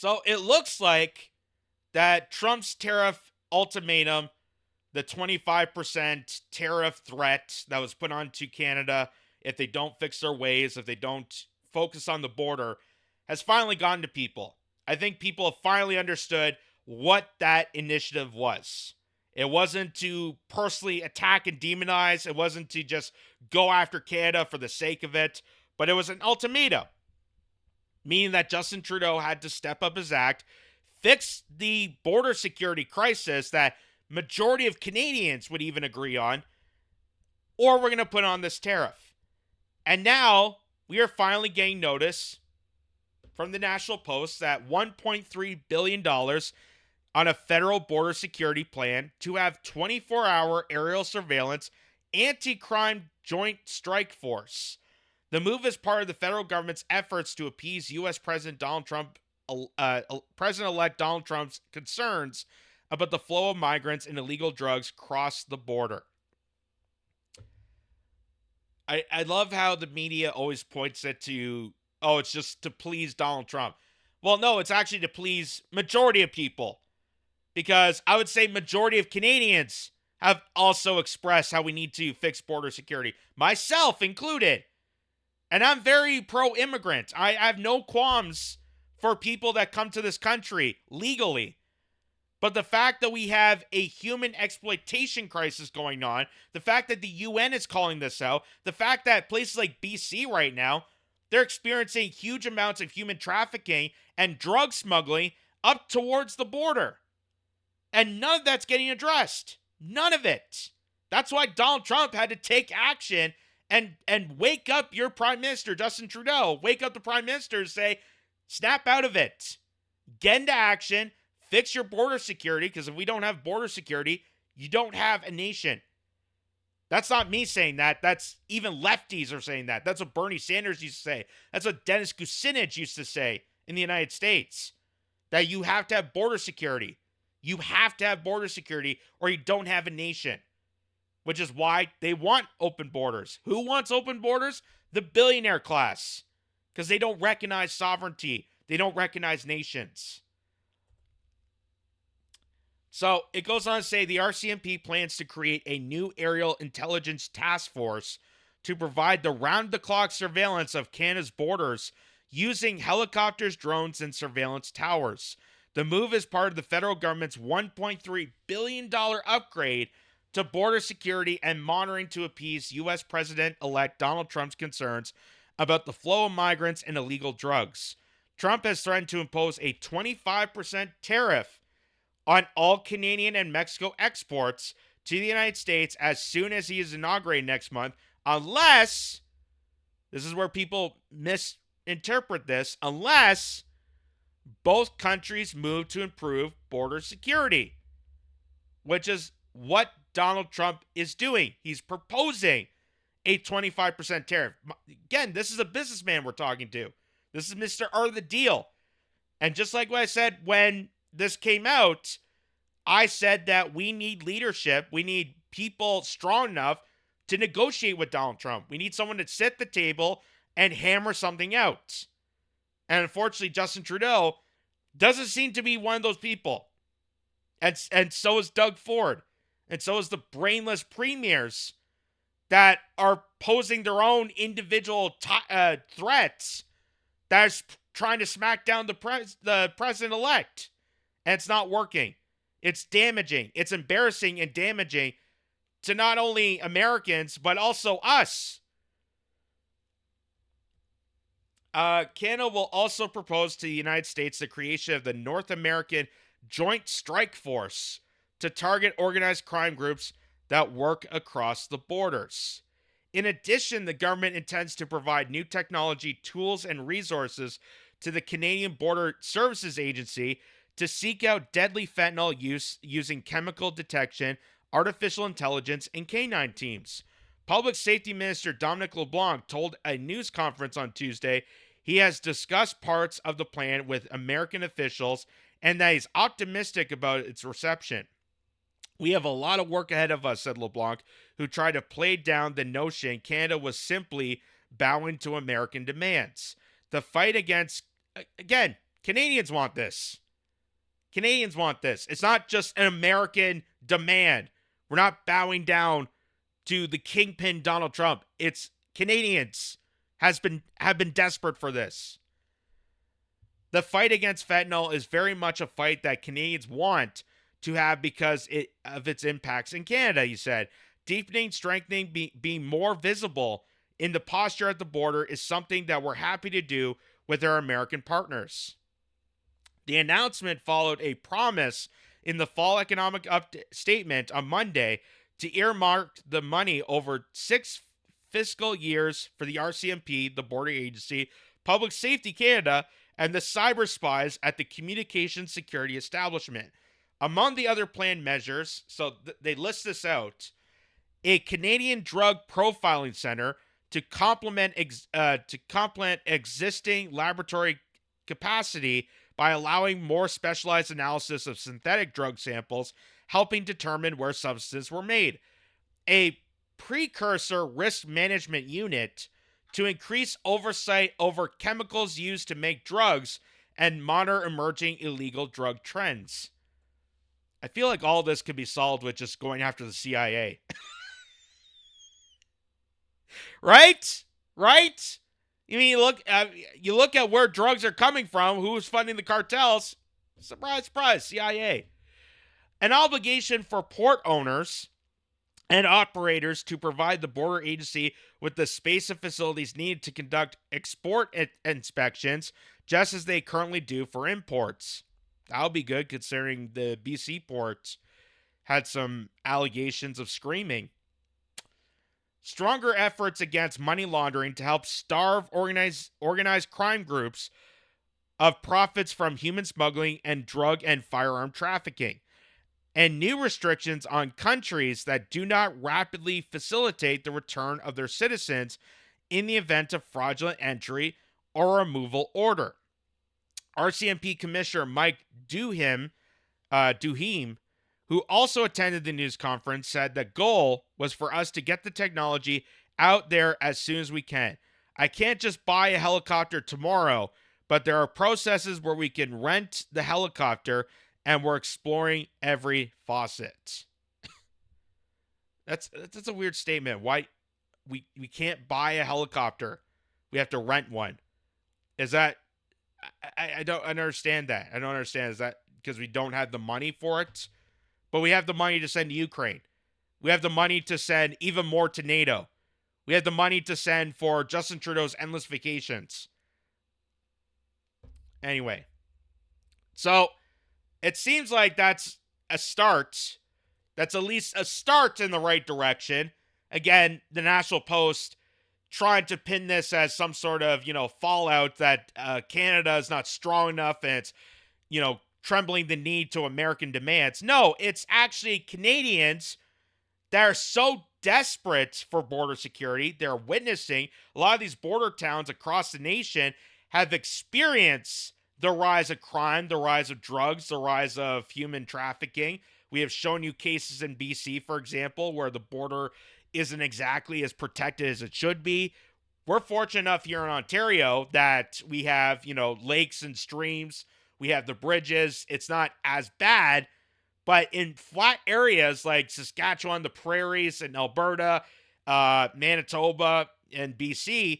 So it looks like that Trump's tariff ultimatum, the 25% tariff threat that was put onto Canada if they don't fix their ways, if they don't focus on the border, has finally gotten to people. I think people have finally understood what that initiative was. It wasn't to personally attack and demonize, it wasn't to just go after Canada for the sake of it, but it was an ultimatum, meaning that Justin Trudeau had to step up his act, fix the border security crisis that majority of Canadians would even agree on, or we're going to put on this tariff. And now we are finally getting notice from the National Post that $1.3 billion on a federal border security plan to have 24-hour aerial surveillance anti-crime joint strike force. The move is part of the federal government's efforts to appease U.S. President President-elect Donald Trump's concerns about the flow of migrants and illegal drugs across the border. I love how the media always points it to, oh, it's just to please Donald Trump. Well, no, it's actually to please majority of people. Because I would say majority of Canadians have also expressed how we need to fix border security, myself included. And I'm very pro-immigrant. I have no qualms for people that come to this country legally. But the fact that we have a human exploitation crisis going on, the fact that the UN is calling this out, the fact that places like BC right now, they're experiencing huge amounts of human trafficking and drug smuggling up towards the border. And none of that's getting addressed. None of it. That's why Donald Trump had to take action and wake up your Prime Minister, Justin Trudeau. Wake up the Prime Minister and say, snap out of it. Get into action. Fix your border security, because if we don't have border security, you don't have a nation. That's not me saying that. That's even lefties are saying that. That's what Bernie Sanders used to say. That's what Dennis Kucinich used to say in the United States. That you have to have border security. You have to have border security or you don't have a nation. Which is why they want open borders. Who wants open borders? The billionaire class. Because they don't recognize sovereignty. They don't recognize nations. So it goes on to say the RCMP plans to create a new aerial intelligence task force to provide the round-the-clock surveillance of Canada's borders using helicopters, drones, and surveillance towers. The move is part of the federal government's $1.3 billion upgrade to border security and monitoring to appease U.S. President-elect Donald Trump's concerns about the flow of migrants and illegal drugs. Trump has threatened to impose a 25% tariff on all Canadian and Mexico exports to the United States as soon as he is inaugurated next month, unless, this is where people misinterpret this, unless both countries move to improve border security, which is what Donald Trump is doing. He's proposing a 25% tariff. Again, this is a businessman we're talking to. This is Mr. Art of the Deal. And just like what I said when this came out, I said that we need leadership. We need people strong enough to negotiate with Donald Trump. We need someone to sit at the table and hammer something out. And unfortunately, Justin Trudeau doesn't seem to be one of those people. And so is Doug Ford. And so is the brainless premiers that are posing their own individual threats that's trying to smack down the president-elect. And it's not working. It's damaging. It's embarrassing and damaging to not only Americans, but also us. Canada will also propose to the United States the creation of the North American Joint Strike Force to target organized crime groups that work across the borders. In addition, the government intends to provide new technology, tools, and resources to the Canadian Border Services Agency to seek out deadly fentanyl use using chemical detection, artificial intelligence, and canine teams. Public Safety Minister Dominic LeBlanc told a news conference on Tuesday he has discussed parts of the plan with American officials and that he's optimistic about its reception. We have a lot of work ahead of us, said LeBlanc, who tried to play down the notion Canada was simply bowing to American demands. The fight against, again, Canadians want this. Canadians want this. It's not just an American demand. We're not bowing down to the kingpin Donald Trump. It's Canadians have been desperate for this. The fight against fentanyl is very much a fight that Canadians want to have because of its impacts in Canada, he said. Deepening, strengthening, being more visible in the posture at the border is something that we're happy to do with our American partners. The announcement followed a promise in the fall economic statement on Monday to earmark the money over 6 fiscal years for the RCMP, the Border Agency, Public Safety Canada, and the cyber spies at the Communications Security Establishment. Among the other planned measures, so they list this out, a Canadian drug profiling center to complement existing laboratory capacity by allowing more specialized analysis of synthetic drug samples, helping determine where substances were made. A precursor risk management unit to increase oversight over chemicals used to make drugs and monitor emerging illegal drug trends. I feel like all this could be solved with just going after the CIA. Right? Right? I mean, you look at where drugs are coming from, who's funding the cartels. Surprise, surprise, CIA. An obligation for port owners and operators to provide the border agency with the space and facilities needed to conduct export inspections, just as they currently do for imports. That'll be good considering the BC port had some allegations of screaming. Stronger efforts against money laundering to help starve organized crime groups of profits from human smuggling and drug and firearm trafficking. And new restrictions on countries that do not rapidly facilitate the return of their citizens in the event of fraudulent entry or removal order. RCMP Commissioner Mike Duhim, who also attended the news conference, said the goal was for us to get the technology out there as soon as we can. I can't just buy a helicopter tomorrow, but there are processes where we can rent the helicopter, and we're exploring every faucet. That's a weird statement. Why we can't buy a helicopter? We have to rent one. Is that I don't understand that. I don't understand. Is that because we don't have the money for it? But we have the money to send to Ukraine. We have the money to send even more to NATO. We have the money to send for Justin Trudeau's endless vacations. Anyway. So, it seems like that's a start. That's at least a start in the right direction. Again, the National Post trying to pin this as some sort of, fallout that Canada is not strong enough and it's, trembling the knee to American demands. No, it's actually Canadians that are so desperate for border security. They're witnessing a lot of these border towns across the nation have experienced the rise of crime, the rise of drugs, the rise of human trafficking. We have shown you cases in BC, for example, where the border isn't exactly as protected as it should be. We're fortunate enough here in Ontario that we have, lakes and streams. We have the bridges. It's not as bad. But in flat areas like Saskatchewan, the prairies, and Alberta, Manitoba, and BC,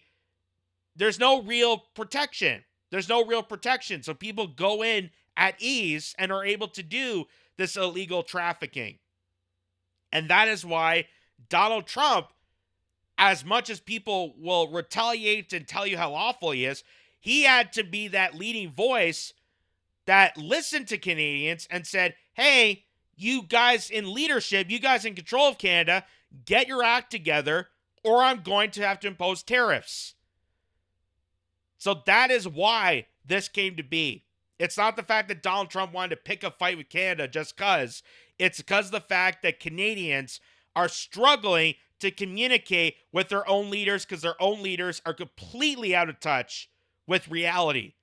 there's no real protection. There's no real protection. So people go in at ease and are able to do this illegal trafficking. And that is why Donald Trump, as much as people will retaliate and tell you how awful he is, he had to be that leading voice that listened to Canadians and said, hey, you guys in leadership, you guys in control of Canada, get your act together or I'm going to have to impose tariffs. So that is why this came to be. It's not the fact that Donald Trump wanted to pick a fight with Canada just because. It's because of the fact that Canadians are struggling to communicate with their own leaders because their own leaders are completely out of touch with reality.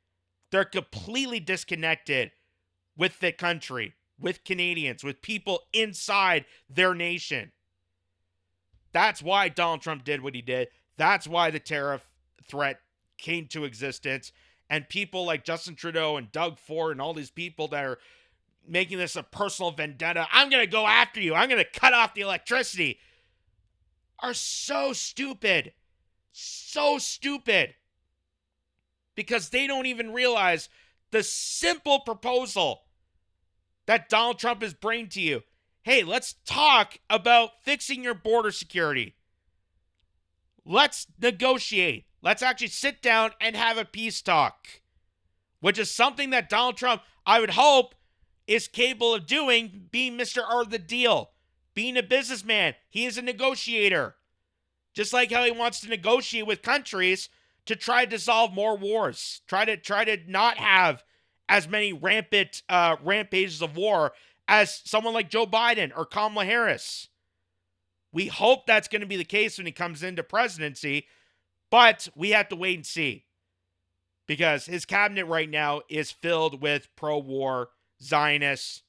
They're completely disconnected with the country, with Canadians, with people inside their nation. That's why Donald Trump did what he did. That's why the tariff threat came to existence. and people like Justin Trudeau and Doug Ford and all these people that are making this a personal vendetta, I'm going to go after you, I'm going to cut off the electricity, are so stupid. So stupid. Because they don't even realize the simple proposal that Donald Trump is bringing to you. Hey, let's talk about fixing your border security. Let's negotiate. Let's actually sit down and have a peace talk. Which is something that Donald Trump, I would hope, is capable of doing, being Mr. Art of the Deal. Being a businessman. He is a negotiator. Just like how he wants to negotiate with countries to try to dissolve more wars. Try to not have as many rampages of war as someone like Joe Biden or Kamala Harris. We hope that's going to be the case when he comes into presidency, but we have to wait and see. Because his cabinet right now is filled with pro-war, Zionist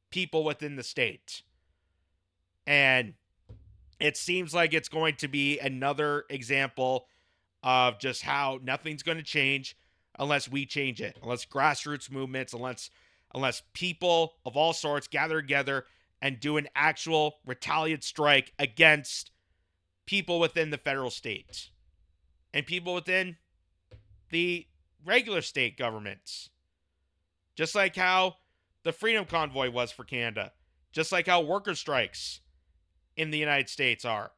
people within the state. And it seems like it's going to be another example of just how nothing's going to change unless we change it. Unless grassroots movements, unless people of all sorts gather together and do an actual retaliate strike against people within the federal state and people within the regular state governments. Just like how the Freedom Convoy was for Canada. Just like how worker strikes in the United States are.